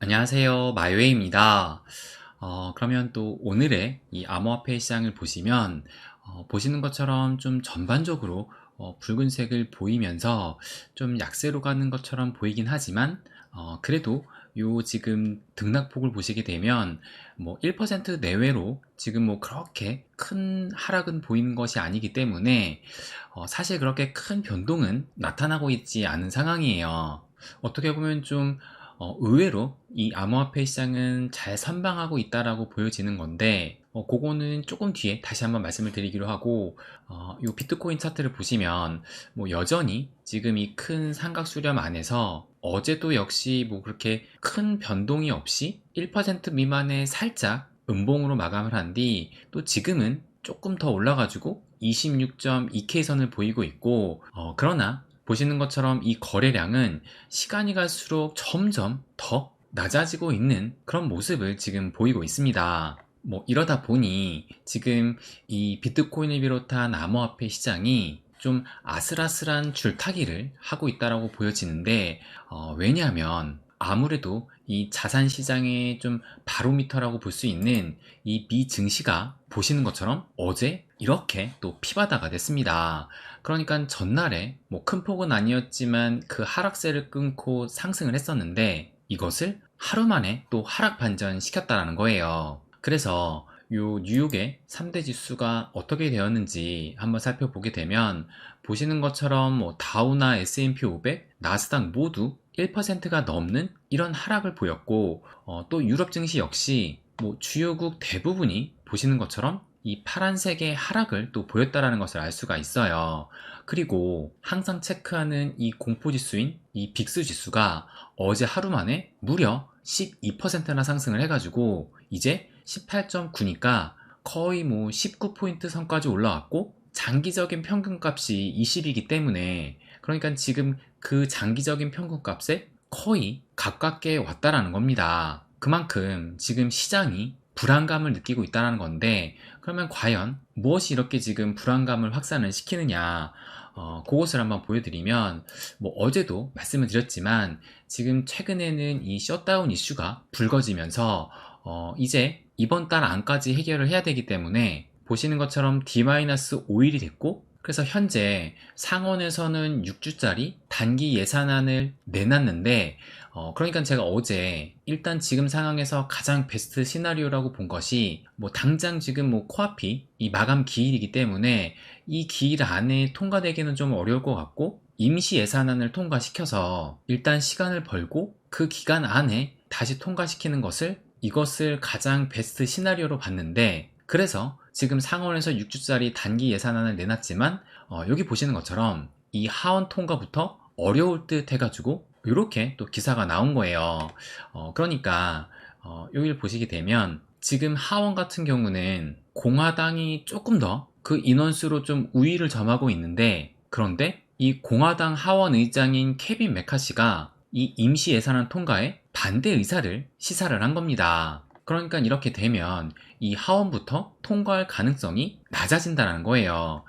안녕하세요. 마이웨이입니다. 그러면 또 오늘의 이 암호화폐 시장을 보시면, 보시는 것처럼 좀 전반적으로 붉은색을 보이면서 좀 약세로 가는 것처럼 보이긴 하지만, 그래도 요 지금 등락폭을 보시게 되면 뭐 1% 내외로 지금 뭐 그렇게 큰 하락은 보이는 것이 아니기 때문에 사실 그렇게 큰 변동은 나타나고 있지 않은 상황이에요. 어떻게 보면 좀 의외로 이 암호화폐 시장은 잘 선방하고 있다라고 보여지는 건데, 그거는 조금 뒤에 다시 한번 말씀을 드리기로 하고, 이 비트코인 차트를 보시면 뭐 여전히 지금 이 큰 삼각 수렴 안에서 어제도 역시 뭐 그렇게 큰 변동이 없이 1% 미만의 살짝 음봉으로 마감을 한 뒤, 또 지금은 조금 더 올라가지고 26.2K 선을 보이고 있고, 그러나 보시는 것처럼 이 거래량은 시간이 갈수록 점점 더 낮아지고 있는 그런 모습을 지금 보이고 있습니다. 뭐 이러다 보니 지금 이 비트코인을 비롯한 암호화폐 시장이 좀 아슬아슬한 줄타기를 하고 있다라고 보여지는데, 왜냐하면 아무래도 이 자산 시장의 좀 바로미터라고 볼 수 있는 이 미증시가 보시는 것처럼 어제 이렇게 또 피바다가 됐습니다. 그러니까 전날에 뭐 큰 폭은 아니었지만 그 하락세를 끊고 상승을 했었는데, 이것을 하루 만에 또 하락 반전시켰다라는 거예요. 그래서 요 뉴욕의 3대 지수가 어떻게 되었는지 한번 살펴보게 되면, 보시는 것처럼 뭐 다우나 S&P 500, 나스닥 모두 1%가 넘는 이런 하락을 보였고, 또 유럽 증시 역시 뭐 주요국 대부분이 보시는 것처럼 이 파란색의 하락을 또 보였다라는 것을 알 수가 있어요. 그리고 항상 체크하는 이 공포지수인 이 빅스 지수가 어제 하루 만에 무려 12%나 상승을 해가지고 이제 18.9니까 거의 뭐 19포인트 선까지 올라왔고, 장기적인 평균값이 20이기 때문에, 그러니까 지금 그 장기적인 평균값에 거의 가깝게 왔다라는 겁니다. 그만큼 지금 시장이 불안감을 느끼고 있다는 건데, 그러면 과연 무엇이 이렇게 지금 불안감을 확산을 시키느냐, 그것을 한번 보여드리면, 뭐 어제도 말씀을 드렸지만 지금 최근에는 이 셧다운 이슈가 불거지면서 이제 이번 달 안까지 해결을 해야 되기 때문에, 보시는 것처럼 D-5일이 됐고, 그래서 현재 상원에서는 6주짜리 단기 예산안을 내놨는데, 그러니까 제가 어제 일단 지금 상황에서 가장 베스트 시나리오라고 본 것이, 뭐 당장 지금 뭐 코앞이 이 마감 기일이기 때문에 이 기일 안에 통과되기는 좀 어려울 것 같고, 임시 예산안을 통과시켜서 일단 시간을 벌고 그 기간 안에 다시 통과시키는 이것을 가장 베스트 시나리오로 봤는데, 그래서 지금 상원에서 6주짜리 단기 예산안을 내놨지만, 여기 보시는 것처럼 이 하원 통과부터 어려울 듯 해가지고 이렇게 또 기사가 나온 거예요. 그러니까 여기를 보시게 되면 지금 하원 같은 경우는 공화당이 조금 더 그 인원수로 좀 우위를 점하고 있는데, 그런데 이 공화당 하원 의장인 케빈 메카시가 이 임시 예산안 통과에 반대 의사를 시사를 한 겁니다. 그러니까 이렇게 되면 이 하원부터 통과할 가능성이 낮아진다는 거예요.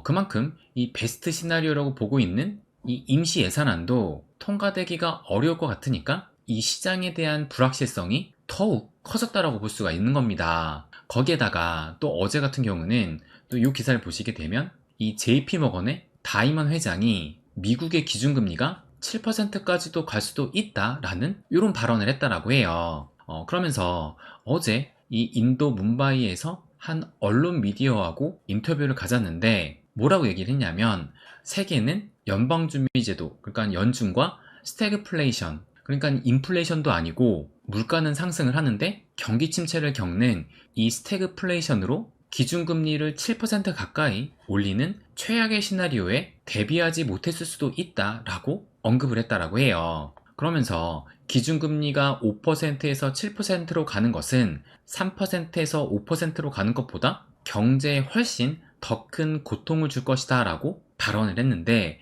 그만큼 이 베스트 시나리오라고 보고 있는 이 임시 예산안도 통과되기가 어려울 것 같으니까 이 시장에 대한 불확실성이 더욱 커졌다라고 볼 수가 있는 겁니다. 거기에다가 또 어제 같은 경우는 또 이 기사를 보시게 되면 이 JP 머건의 다이먼 회장이 미국의 기준금리가 7%까지도 갈 수도 있다라는 이런 발언을 했다라고 해요. 그러면서 어제 이 인도 뭄바이에서 한 언론 미디어하고 인터뷰를 가졌는데, 뭐라고 얘기를 했냐면, 세계는 연방준비제도, 그러니까 연준과 스태그플레이션, 그러니까 인플레이션도 아니고 물가는 상승을 하는데 경기 침체를 겪는 이 스태그플레이션으로 기준금리를 7% 가까이 올리는 최악의 시나리오에 대비하지 못했을 수도 있다라고 언급을 했다라고 해요. 그러면서 기준금리가 5%에서 7%로 가는 것은 3%에서 5%로 가는 것보다 경제에 훨씬 더 큰 고통을 줄 것이다 라고 발언을 했는데,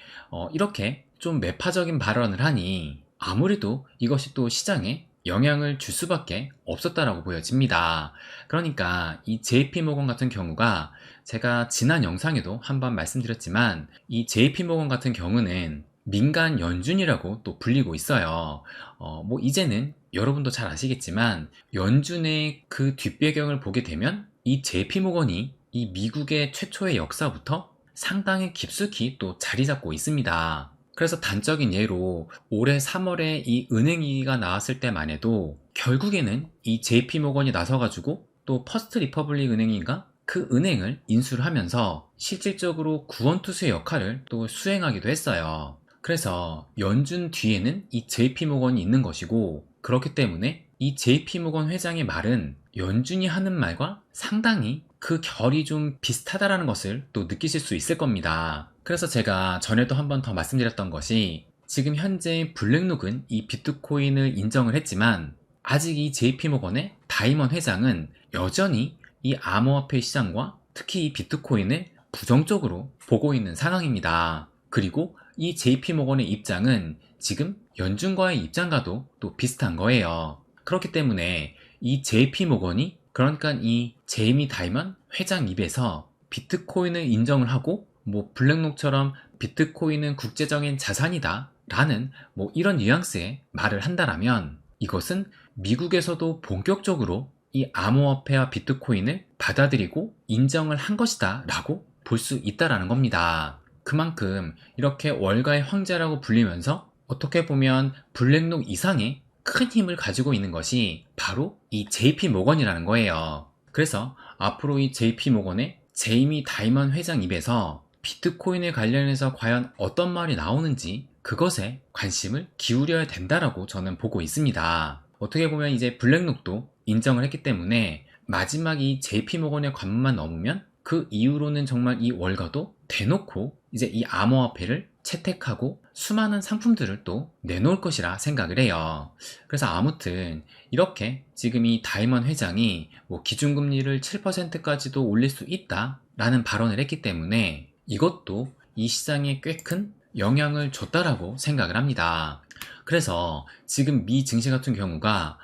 이렇게 좀 매파적인 발언을 하니 아무래도 이것이 또 시장에 영향을 줄 수밖에 없었다라고 보여집니다. 그러니까 이 JP모건 같은 경우가, 제가 지난 영상에도 한번 말씀드렸지만 이 JP모건 같은 경우는 민간 연준이라고 또 불리고 있어요. 뭐 이제는 여러분도 잘 아시겠지만 연준의 그 뒷배경을 보게 되면 이 JP 모건이 이 미국의 최초의 역사부터 상당히 깊숙이 또 자리 잡고 있습니다. 그래서 단적인 예로 올해 3월에 이 은행위기가 나왔을 때만 해도 결국에는 이 JP 모건이 나서가지고 또 퍼스트 리퍼블릭 은행인가? 그 은행을 인수를 하면서 실질적으로 구원투수의 역할을 또 수행하기도 했어요. 그래서 연준 뒤에는 이 JP 모건이 있는 것이고, 그렇기 때문에 이 JP 모건 회장의 말은 연준이 하는 말과 상당히 그 결이 좀 비슷하다라는 것을 또 느끼실 수 있을 겁니다. 그래서 제가 전에도 한 번 더 말씀드렸던 것이, 지금 현재 블랙록은 이 비트코인을 인정을 했지만 아직 이 JP 모건의 다이먼 회장은 여전히 이 암호화폐 시장과 특히 이 비트코인을 부정적으로 보고 있는 상황입니다. 그리고 이 JP 모건의 입장은 지금 연준과의 입장과도 또 비슷한 거예요. 그렇기 때문에 이 JP 모건이, 그러니까 이 제이미 다이먼 회장 입에서 비트코인을 인정을 하고 뭐 블랙록처럼 비트코인은 국제적인 자산이다 라는 뭐 이런 뉘앙스의 말을 한다라면, 이것은 미국에서도 본격적으로 이 암호화폐와 비트코인을 받아들이고 인정을 한 것이다 라고 볼 수 있다라는 겁니다. 그만큼 이렇게 월가의 황제라고 불리면서 어떻게 보면 블랙록 이상의 큰 힘을 가지고 있는 것이 바로 이 JP 모건이라는 거예요. 그래서 앞으로 이 JP 모건의 제이미 다이먼 회장 입에서 비트코인에 관련해서 과연 어떤 말이 나오는지 그것에 관심을 기울여야 된다라고 저는 보고 있습니다. 어떻게 보면 이제 블랙록도 인정을 했기 때문에 마지막 이 JP 모건의 관문만 넘으면 그 이후로는 정말 이 월가도 대놓고 이제 이 암호화폐를 채택하고 수많은 상품들을 또 내놓을 것이라 생각을 해요. 그래서 아무튼 이렇게 지금 이 다이먼 회장이 뭐 기준금리를 7%까지도 올릴 수 있다 라는 발언을 했기 때문에 이것도 이 시장에 꽤 큰 영향을 줬다라고 생각을 합니다. 그래서 지금 미 증시 같은 경우가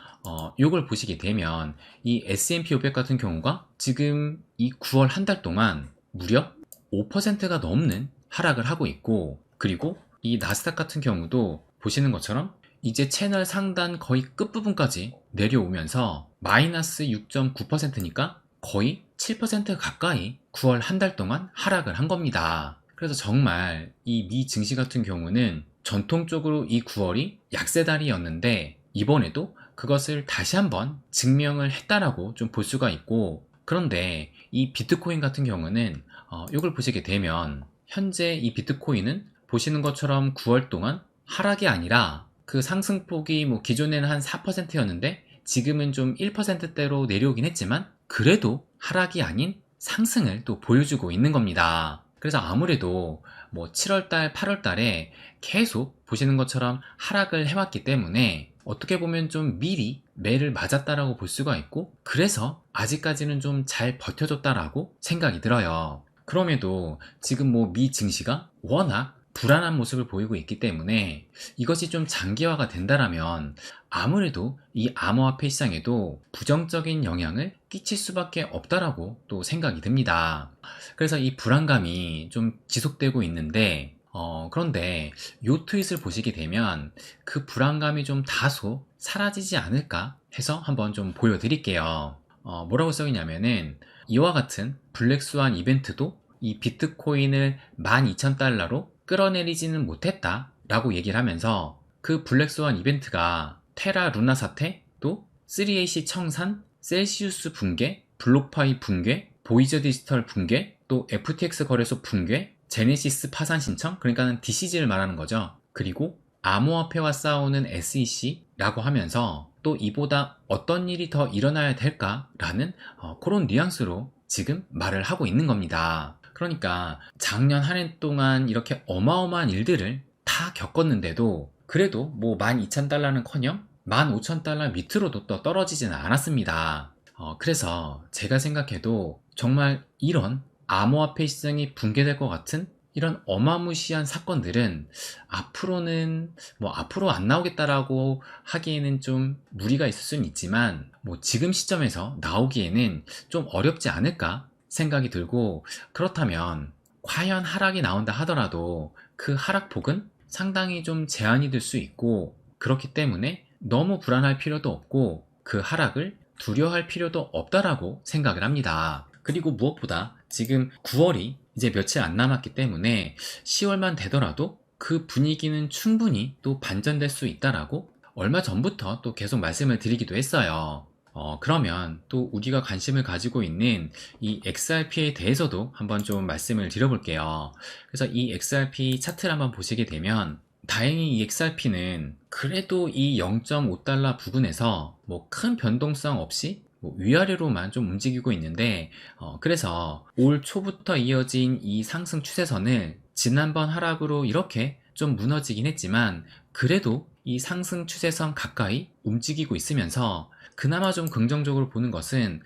요걸 보시게 되면 이 S&P 500 같은 경우가 지금 이 9월 한 달 동안 무려 5%가 넘는 하락을 하고 있고, 그리고 이 나스닥 같은 경우도 보시는 것처럼 이제 채널 상단 거의 끝부분까지 내려오면서 마이너스 6.9%니까 거의 7% 가까이 9월 한 달 동안 하락을 한 겁니다. 그래서 정말 이 미 증시 같은 경우는 전통적으로 이 9월이 약세달이었는데 이번에도 그것을 다시 한번 증명을 했다라고 좀 볼 수가 있고, 그런데 이 비트코인 같은 경우는 이걸 보시게 되면 현재 이 비트코인은 보시는 것처럼 9월 동안 하락이 아니라 그 상승폭이 뭐 기존에는 한 4%였는데 지금은 좀 1%대로 내려오긴 했지만 그래도 하락이 아닌 상승을 또 보여주고 있는 겁니다. 그래서 아무래도 뭐 7월달, 8월달에 계속 보시는 것처럼 하락을 해왔기 때문에 어떻게 보면 좀 미리 매를 맞았다라고 볼 수가 있고, 그래서 아직까지는 좀 잘 버텨줬다라고 생각이 들어요. 그럼에도 지금 뭐 미 증시가 워낙 불안한 모습을 보이고 있기 때문에 이것이 좀 장기화가 된다라면 아무래도 이 암호화폐 시장에도 부정적인 영향을 끼칠 수밖에 없다라고 또 생각이 듭니다. 그래서 이 불안감이 좀 지속되고 있는데 그런데 요 트윗을 보시게 되면 그 불안감이 좀 다소 사라지지 않을까 해서 한번 좀 보여드릴게요. 뭐라고 써있냐면은 이와 같은 블랙스완 이벤트도 이 비트코인을 12,000달러로 끌어내리지는 못했다 라고 얘기를 하면서, 그 블랙스완 이벤트가 테라 루나 사태, 또 3AC 청산, 셀시우스 붕괴, 블록파이 붕괴, 보이저 디지털 붕괴, 또 FTX 거래소 붕괴, 제네시스 파산 신청, 그러니까는 DCG를 말하는 거죠. 그리고 암호화폐와 싸우는 SEC라고 하면서 또 이보다 어떤 일이 더 일어나야 될까라는 그런 뉘앙스로 지금 말을 하고 있는 겁니다. 그러니까 작년 한 해 동안 이렇게 어마어마한 일들을 다 겪었는데도 그래도 뭐 12,000달러는커녕 15,000달러 밑으로도 또 떨어지지는 않았습니다. 그래서 제가 생각해도 정말 이런 암호화폐 시장이 붕괴될 것 같은 이런 어마무시한 사건들은 앞으로는 뭐 앞으로 안 나오겠다라고 하기에는 좀 무리가 있을 수는 있지만 뭐 지금 시점에서 나오기에는 좀 어렵지 않을까 생각이 들고, 그렇다면 과연 하락이 나온다 하더라도 그 하락폭은 상당히 좀 제한이 될 수 있고, 그렇기 때문에 너무 불안할 필요도 없고 그 하락을 두려워할 필요도 없다라고 생각을 합니다. 그리고 무엇보다 지금 9월이 이제 며칠 안 남았기 때문에 10월만 되더라도 그 분위기는 충분히 또 반전될 수 있다라고 얼마 전부터 또 계속 말씀을 드리기도 했어요. 그러면 또 우리가 관심을 가지고 있는 이 XRP에 대해서도 한번 좀 말씀을 드려볼게요. 그래서 이 XRP 차트를 한번 보시게 되면 다행히 이 XRP는 그래도 이 0.5달러 부근에서 뭐 큰 변동성 없이 뭐 위아래로만 좀 움직이고 있는데 그래서 올 초부터 이어진 이 상승 추세선을 지난번 하락으로 이렇게 좀 무너지긴 했지만 그래도 이 상승 추세선 가까이 움직이고 있으면서 그나마 좀 긍정적으로 보는 것은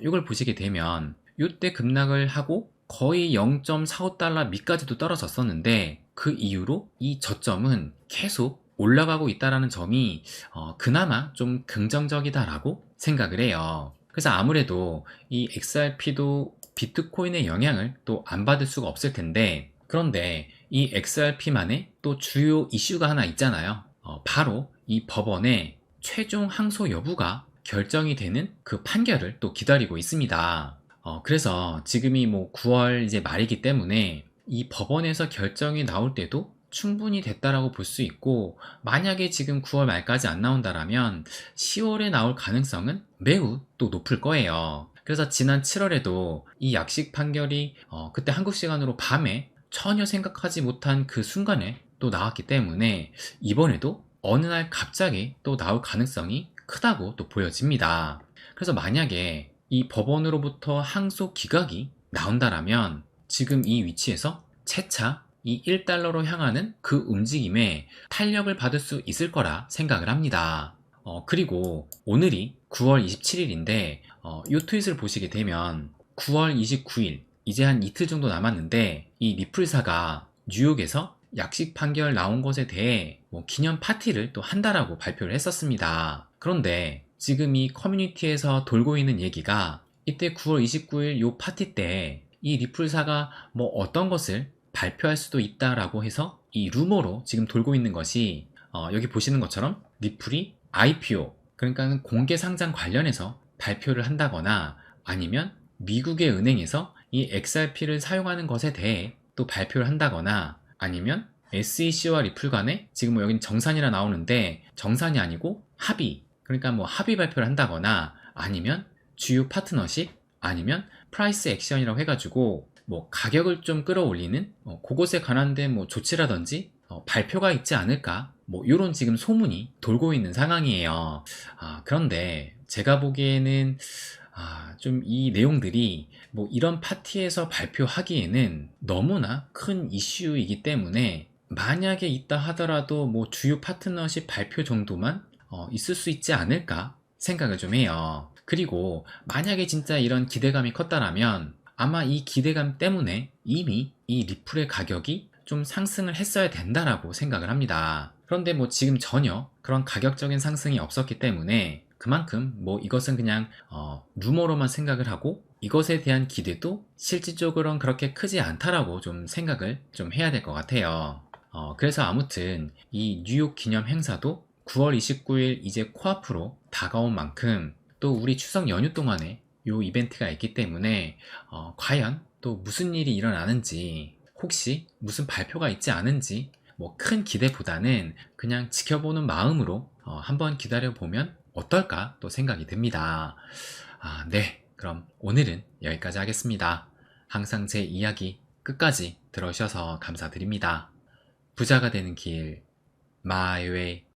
이걸 보시게 되면 이때 급락을 하고 거의 0.45달러 밑까지도 떨어졌었는데 그 이후로 이 저점은 계속 올라가고 있다는 점이 그나마 좀 긍정적이다라고 생각을 해요. 그래서 아무래도 이 XRP도 비트코인의 영향을 또 안 받을 수가 없을 텐데 그런데 이 XRP만의 또 주요 이슈가 하나 있잖아요. 바로 이 법원의 최종 항소 여부가 결정이 되는 그 판결을 또 기다리고 있습니다. 그래서 지금이 뭐 9월 이제 말이기 때문에 이 법원에서 결정이 나올 때도 충분히 됐다라고 볼 수 있고 만약에 지금 9월 말까지 안 나온다라면 10월에 나올 가능성은 매우 또 높을 거예요. 그래서 지난 7월에도 이 약식 판결이 그때 한국 시간으로 밤에 전혀 생각하지 못한 그 순간에 또 나왔기 때문에 이번에도 어느 날 갑자기 또 나올 가능성이 크다고 또 보여집니다. 그래서 만약에 이 법원으로부터 항소 기각이 나온다라면 지금 이 위치에서 채차 이 1달러로 향하는 그 움직임에 탄력을 받을 수 있을 거라 생각을 합니다. 그리고 오늘이 9월 27일인데 이 트윗을 보시게 되면 9월 29일 이제 한 이틀 정도 남았는데 이 리플사가 뉴욕에서 약식 판결 나온 것에 대해 뭐 기념 파티를 또 한다라고 발표를 했었습니다. 그런데 지금 이 커뮤니티에서 돌고 있는 얘기가 이때 9월 29일 요 파티 때 이 리플사가 뭐 어떤 것을 발표할 수도 있다라고 해서 이 루머로 지금 돌고 있는 것이 여기 보시는 것처럼 리플이 IPO 그러니까 공개 상장 관련해서 발표를 한다거나 아니면 미국의 은행에서 이 XRP를 사용하는 것에 대해 또 발표를 한다거나 아니면 SEC와 리플 간에 지금 뭐 여긴 정산이라 나오는데 정산이 아니고 합의 그러니까 뭐 합의 발표를 한다거나 아니면 주요 파트너십 아니면 프라이스 액션이라고 해가지고 뭐 가격을 좀 끌어올리는 그것에 관한된 뭐 조치라든지 발표가 있지 않을까 뭐 이런 지금 소문이 돌고 있는 상황이에요. 그런데 제가 보기에는 좀 이 내용들이 뭐 이런 파티에서 발표하기에는 너무나 큰 이슈이기 때문에 만약에 있다 하더라도 뭐 주요 파트너십 발표 정도만 있을 수 있지 않을까 생각을 좀 해요. 그리고 만약에 진짜 이런 기대감이 컸다라면 아마 이 기대감 때문에 이미 이 리플의 가격이 좀 상승을 했어야 된다라고 생각을 합니다. 그런데 뭐 지금 전혀 그런 가격적인 상승이 없었기 때문에 그만큼 뭐 이것은 그냥 루머로만 생각을 하고 이것에 대한 기대도 실질적으로는 그렇게 크지 않다라고 좀 생각을 좀 해야 될 것 같아요. 그래서 아무튼 이 뉴욕 기념 행사도 9월 29일 이제 코앞으로 다가온 만큼 또 우리 추석 연휴 동안에 요 이벤트가 있기 때문에 과연 또 무슨 일이 일어나는지 혹시 무슨 발표가 있지 않은지 뭐 큰 기대보다는 그냥 지켜보는 마음으로 한번 기다려보면 어떨까 또 생각이 듭니다. 네, 그럼 오늘은 여기까지 하겠습니다. 항상 제 이야기 끝까지 들어주셔서 감사드립니다. 부자가 되는 길, 마이 웨이.